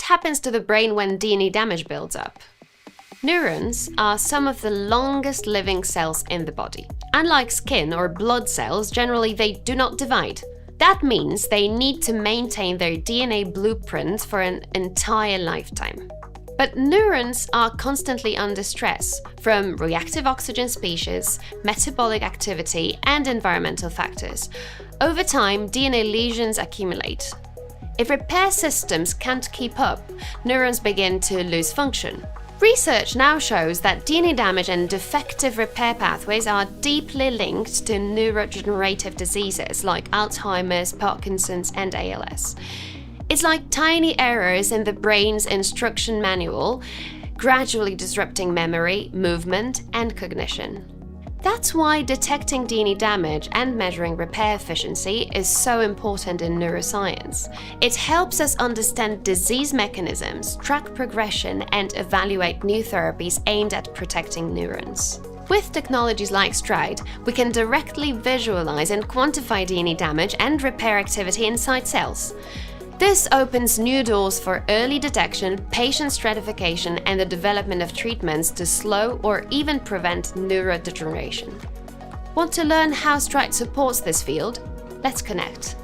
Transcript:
happens to the brain when DNA damage builds up? Neurons are some of the longest living cells in the body. Unlike skin or blood cells, generally they do not divide. That means they need to maintain their DNA blueprint for an entire lifetime. But neurons are constantly under stress from reactive oxygen species, metabolic activity, and environmental factors. Over time, DNA lesions accumulate. If repair systems can't keep up, neurons begin to lose function. Research now shows that DNA damage and defective repair pathways are deeply linked to neurodegenerative diseases like Alzheimer's, Parkinson's, and ALS. It's like tiny errors in the brain's instruction manual, gradually disrupting memory, movement, and cognition. That's why detecting DNA damage and measuring repair efficiency is so important in neuroscience. It helps us understand disease mechanisms, track progression, and evaluate new therapies aimed at protecting neurons. With technologies like STRIDE, we can directly visualize and quantify DNA damage and repair activity inside cells. This opens new doors for early detection, patient stratification, and the development of treatments to slow or even prevent neurodegeneration. Want to learn how STRIDE supports this field? Let's connect.